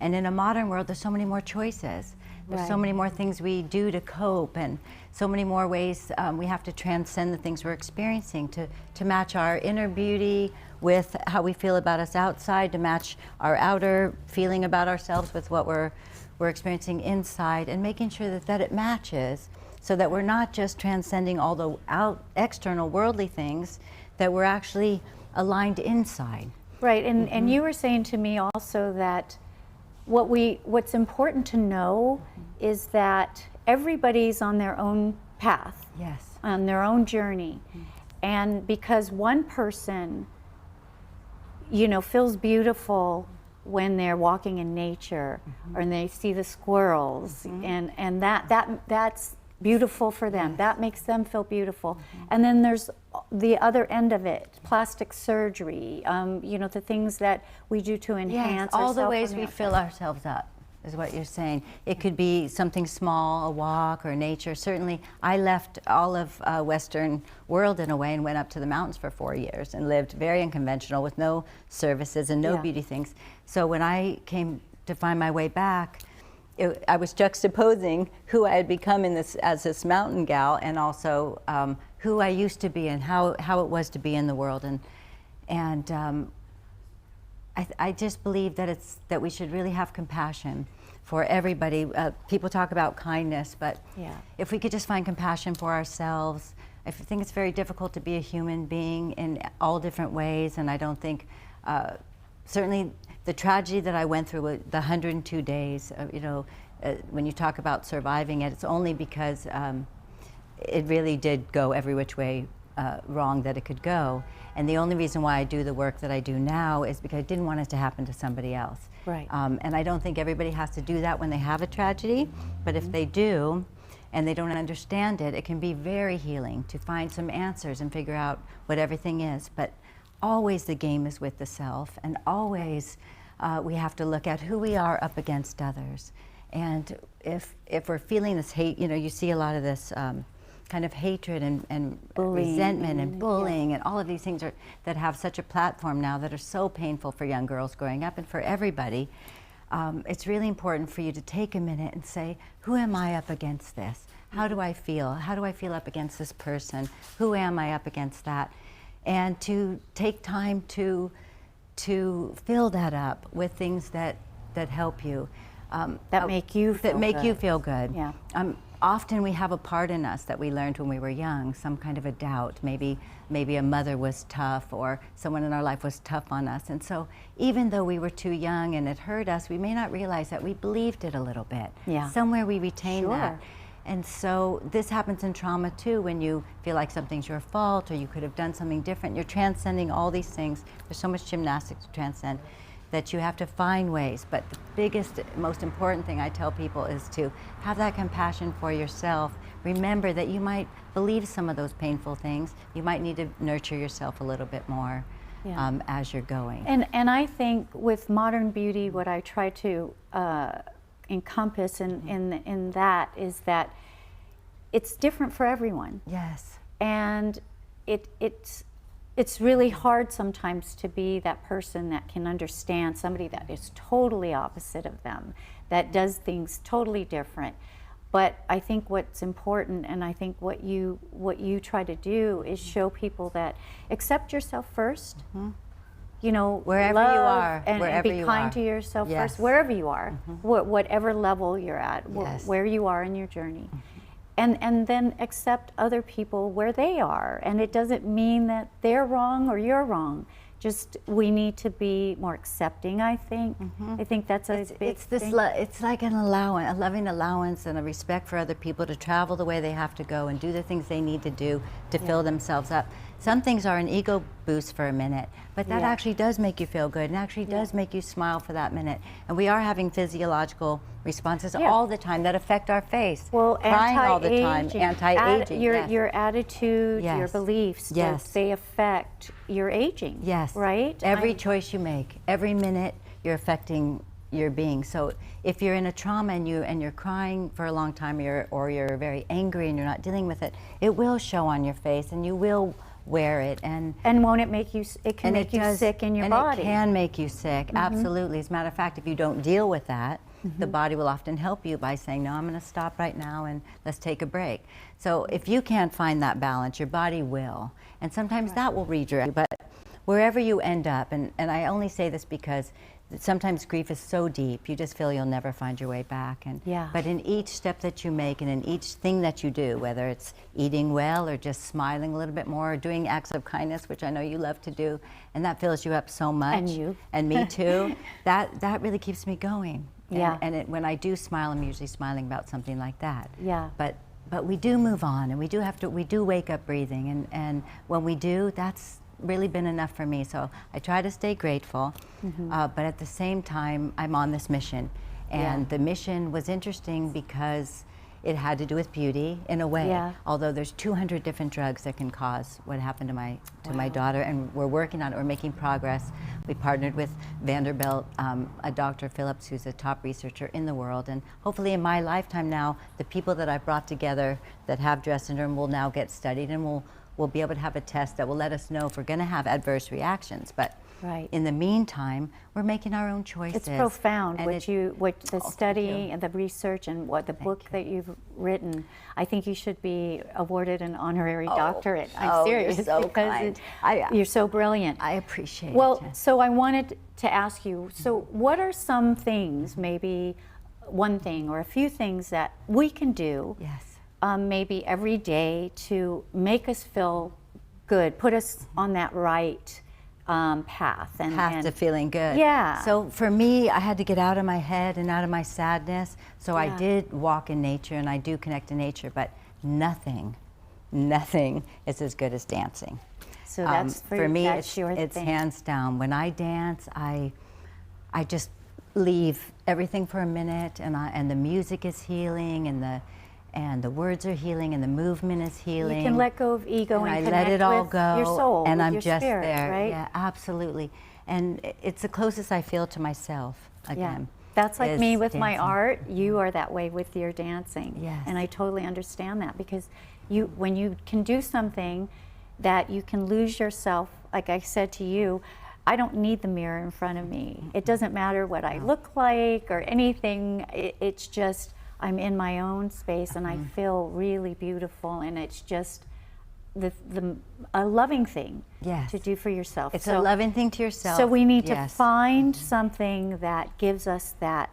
And in a modern world, there's so many more choices. There's so many more things we do to cope, and so many more ways we have to transcend the things we're experiencing to match our inner beauty with how we feel about us outside, to match our outer feeling about ourselves with what we're experiencing inside, and making sure that it matches, so that we're not just transcending all the external worldly things, that we're actually aligned inside. Right, and you were saying to me also that what's important to know is that everybody's on their own path, yes, on their own journey, and because one person, feels beautiful when they're walking in nature, or they see the squirrels, and that's beautiful for them. That makes them feel beautiful. And then there's the other end of it, plastic surgery, the things that we do to enhance all the ourselves ways we fill ourselves up is what you're saying. It could be something small, a walk or nature. Certainly, I left all of Western world in a way and went up to the mountains for 4 years and lived very unconventional with no services and no beauty things. So when I came to find my way back, I was juxtaposing who I had become as this mountain gal, and also who I used to be and how it was to be in the world. And I just believe that we should really have compassion for everybody. People talk about kindness, but if we could just find compassion for ourselves. I think it's very difficult to be a human being in all different ways, and I don't think, certainly the tragedy that I went through with the 102 days, when you talk about surviving it, it's only because it really did go every which way wrong that it could go. And the only reason why I do the work that I do now is because I didn't want it to happen to somebody else. Right. And I don't think everybody has to do that when they have a tragedy, but if they do, and they don't understand it, it can be very healing to find some answers and figure out what everything is. But always the game is with the self, and always we have to look at who we are up against others. And if we're feeling this hate, you see a lot of this kind of hatred and resentment and bullying and all of these things that have such a platform now that are so painful for young girls growing up and for everybody. It's really important for you to take a minute and say, who am I up against this? How do I feel? How do I feel up against this person? Who am I up against that? And to take time to fill that up with things that help you. That make you feel good. Yeah. Often we have a part in us that we learned when we were young, some kind of a doubt. Maybe a mother was tough, or someone in our life was tough on us. And so even though we were too young and it hurt us, we may not realize that we believed it a little bit. Yeah. Somewhere we retain that. And so this happens in trauma too, when you feel like something's your fault or you could have done something different. You're transcending all these things. There's so much gymnastics to transcend that you have to find ways. But the biggest, most important thing I tell people is to have that compassion for yourself. Remember that you might believe some of those painful things. You might need to nurture yourself a little bit more as you're going. And I think with modern beauty, what I try to encompass in that is that it's different for everyone. Yes. And it's really hard sometimes to be that person that can understand somebody that is totally opposite of them, that does things totally different. But I think what's important, and I think what you try to do, is show people that accept yourself first. Wherever love you are, and be kind to yourself first, wherever you are, whatever level you're at, where you are in your journey. And then accept other people where they are. And it doesn't mean that they're wrong or you're wrong. Just we need to be more accepting, I think. I think that's a big thing. It's like an allowance, a loving allowance and a respect for other people to travel the way they have to go and do the things they need to do to fill themselves up. Some things are an ego boost for a minute, but that actually does make you feel good and actually does make you smile for that minute. And we are having physiological responses all the time that affect our face. Well, crying all the time, anti-aging. Your attitude, your beliefs, they affect your aging. Yes. Right? Every choice you make, every minute, you're affecting your being. So if you're in a trauma and you're crying for a long time, or you're very angry and you're not dealing with it, it will show on your face, and you will wear it. And won't it make you, it can make you sick in your body. It can make you sick, absolutely. As a matter of fact, if you don't deal with that, the body will often help you by saying, no, I'm going to stop right now and let's take a break. So if you can't find that balance, your body will. And sometimes that will redirect you. But wherever you end up, and I only say this because sometimes grief is so deep, you just feel you'll never find your way back. But in each step that you make and in each thing that you do, whether it's eating well or just smiling a little bit more or doing acts of kindness, which I know you love to do, and that fills you up so much. And you. And me too. that really keeps me going. Yeah. And when I do smile, I'm usually smiling about something like that. Yeah. But we do move on, and we do wake up breathing, and when we do, that's really been enough for me. So I try to stay grateful, but at the same time, I'm on this mission. And the mission was interesting because it had to do with beauty in a way, although there's 200 different drugs that can cause what happened to my daughter, and we're working on it, we're making progress. We partnered with Vanderbilt, a Dr. Phillips, who's a top researcher in the world, and hopefully in my lifetime now, the people that I've brought together that have Dress syndrome will now get studied, and we'll be able to have a test that will let us know if we're going to have adverse reactions. But in the meantime, we're making our own choices. It's profound what the study and the research and what the book that you've written. I think you should be awarded an honorary doctorate. I'm serious. You're so because kind. You're so brilliant. I appreciate it. Well, so I wanted to ask you, so what are some things, maybe one thing or a few things that we can do maybe every day to make us feel good, put us on that right path to feeling good. Yeah. So for me, I had to get out of my head and out of my sadness. So I did walk in nature, and I do connect to nature, but nothing is as good as dancing. So that's for me, that's it's hands down. When I dance, I just leave everything for a minute, and the music is healing, and the words are healing, and the movement is healing. You can let go of ego and I connect let it all with go, your soul, and with I'm your just spirit, there. right? Yeah, absolutely. And it's the closest I feel to myself again. That's like me with my dancing. art. You are that way with your dancing. Yes. And I totally understand that, because when you can do something that you can lose yourself, like I said to you, I don't need the mirror in front of me. It doesn't matter what I look like or anything. It's just I'm in my own space, and I feel really beautiful, and it's just a loving thing to do for yourself. It's a loving thing to yourself. So we need to find something that gives us that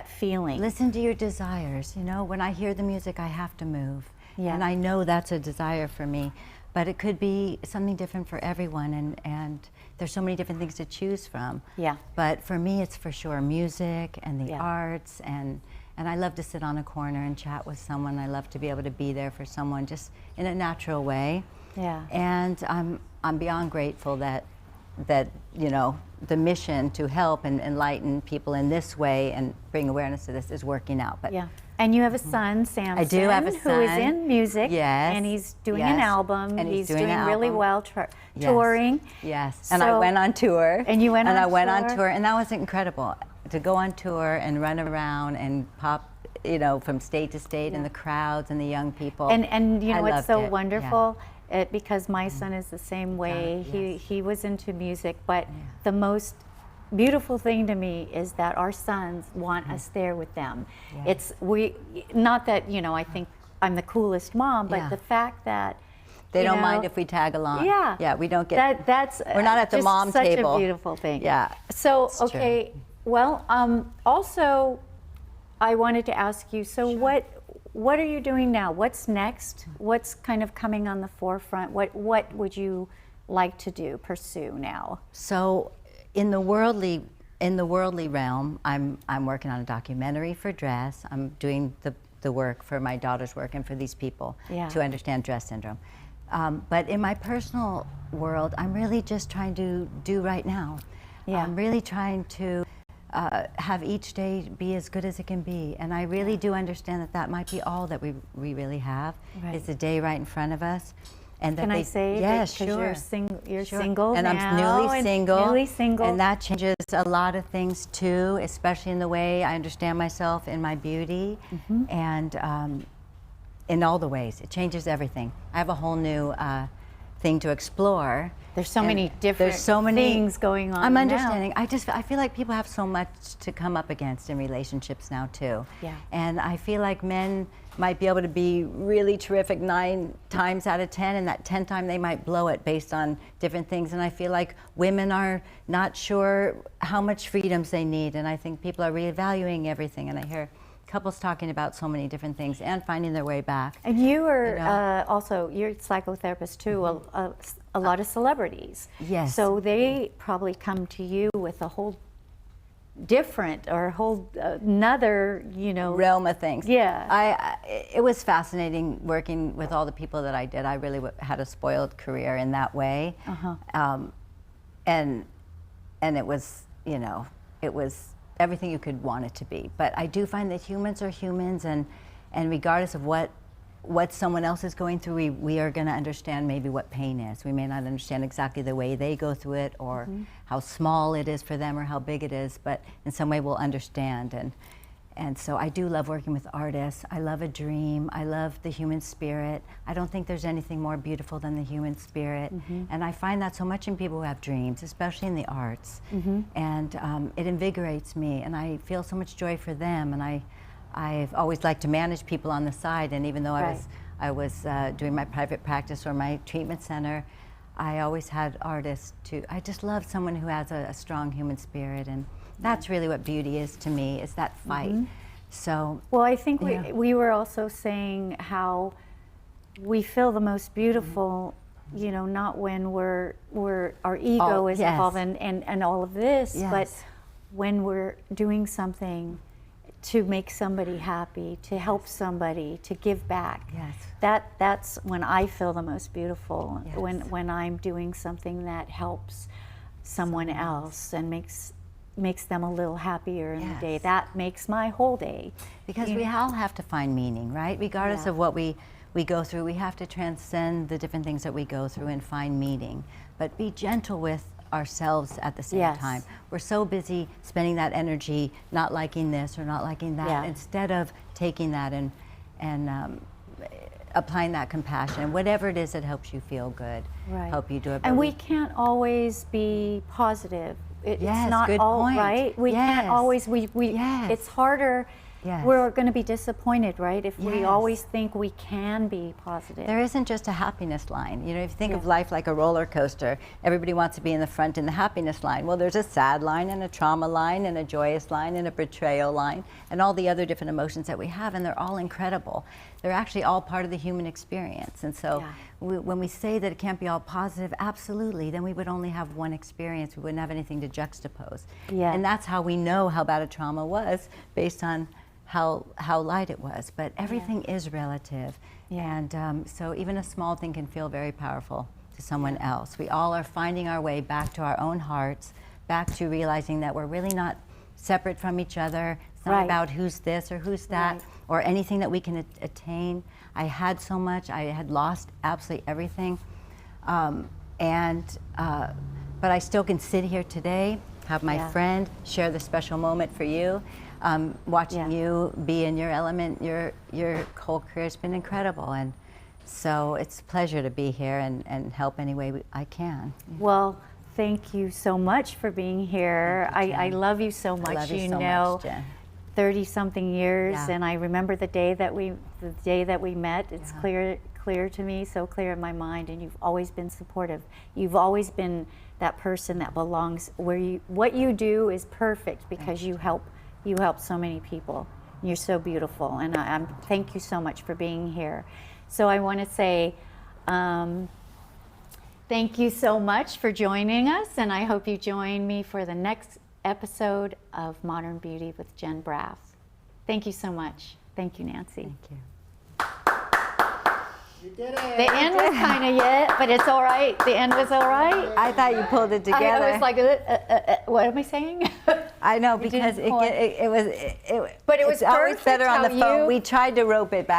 feeling. Listen to your desires. You know, when I hear the music, I have to move. And I know that's a desire for me. But it could be something different for everyone, and there's so many different things to choose from. But for me, it's for sure music and the arts, and I love to sit on a corner and chat with someone. I love to be able to be there for someone just in a natural way. And I'm beyond grateful that you know, the mission to help and enlighten people in this way and bring awareness to this is working out. But and you have a son, Samson. I do have a son who is in music. And he's doing an album. And he's doing really well touring. And I went on tour. And you went on tour. And I went on tour, and that was incredible. To go on tour and run around and pop, you know, from state to state, and the crowds and the young people. And you know what's so wonderful? Yeah. Because my son is the same way. He was into music, but the most beautiful thing to me is that our sons want us there with them. It's not that, you know, I think I'm the coolest mom, but the fact that they don't mind if we tag along. We don't get we're not at the just mom table. Such a beautiful thing. So it's okay, true. Well, also I wanted to ask you, so what are you doing now? What's next? What's kind of coming on the forefront? What would you like to pursue now? So in the worldly realm, I'm working on a documentary for Dress. I'm doing the work for my daughter's work and for these people to understand Dress syndrome. But in my personal world, I'm really just trying to do right now. I'm really trying to have each day be as good as it can be. And I really do understand that might be all that we really have, is the day right in front of us. And Can I say? Yes, because you're single and now, I'm newly single. And that changes changes a lot of things too, especially in the way I understand myself in my beauty, and in all the ways. It changes everything. I have a whole new thing to explore. There's so And many different there's so many things going on I'm now. understanding. I feel like people have so much to come up against in relationships now too. Yeah. And I feel like men might be able to be really terrific 9 times out of 10, and that 10th time they might blow it based on different things. And I feel like women are not sure how much freedoms they need, and I think people are reevaluating everything. And I hear couples talking about so many different things and finding their way back. And you are You know? also, you're a psychotherapist too, a lot of celebrities. Yes. So they probably come to you with a whole different or a whole another, you know. Realm of things. Yeah. It was fascinating working with all the people that I did. I really had a spoiled career in that way. And it was, you know, it was everything you could want it to be. But I do find that humans are humans, and regardless of what someone else is going through, we are going to understand maybe what pain is. We may not understand exactly the way they go through it, or how small it is for them, or how big it is, but in some way we'll understand. And so I do love working with artists. I love a dream. I love the human spirit. I don't think there's anything more beautiful than the human spirit. And I find that so much in people who have dreams, especially in the arts. And it invigorates me, and I feel so much joy for them. And I've always liked to manage people on the side, and even though I was doing my private practice or my treatment center, I always had artists too. I just love someone who has a strong human spirit, and that's really what beauty is to me, is that fight. So, well, I think we were also saying how we feel the most beautiful, you know, not when we're our ego is involved and all of this, but when we're doing something to make somebody happy, to help somebody, to give back. That's when I feel the most beautiful. When I'm doing something that helps someone else and makes them a little happier in the day. That makes my whole day. Because we all have to find meaning, right? Regardless of what we go through, we have to transcend the different things that we go through and find meaning. But be gentle with ourselves at the same time. We're so busy spending that energy not liking this or not liking that, instead of taking that and applying that compassion, whatever it is that helps you feel good, help you do it. And we can't always be positive. It's not good all point. right. We can't always. It's harder. We're going to be disappointed, right? If we always think we can be positive. There isn't just a happiness line. You know, if you think of life like a roller coaster, everybody wants to be in the front in the happiness line. Well, there's a sad line and a trauma line and a joyous line and a betrayal line and all the other different emotions that we have, and they're all incredible. They're actually all part of the human experience. And so when we say that it can't be all positive, absolutely, then we would only have one experience. We wouldn't have anything to juxtapose. And that's how we know how bad a trauma was, based on how light it was. But everything is relative. And so even a small thing can feel very powerful to someone else. We all are finding our way back to our own hearts, back to realizing that we're really not separate from each other. It's not about who's this or who's that or anything that we can attain. I had so much. I had lost absolutely everything. But I still can sit here today, have my friend, share the special moment for you. Watching you be in your element, your whole career has been incredible, and so it's a pleasure to be here and help any way I can. Well, thank you so much for being here. I love you so much. I love you so know, much, Jen. 30-something years, and I remember the day that we met. It's clear to me, so clear in my mind. And you've always been supportive. You've always been that person that belongs where what you do is perfect because you help so many people. You're so beautiful, and I'm thank you so much for being here. So I want to say thank you so much for joining us, and I hope you join me for the next episode of Modern Beauty with Jen Braff. Thank you so much. Thank you, Nancy. Thank you. You did it. The end was kind of but it's all right. The end was all right. I thought you pulled it together. I was like, what am I saying? I know, because it was But it was it's always perfect better on the how phone. you- We tried to rope it back.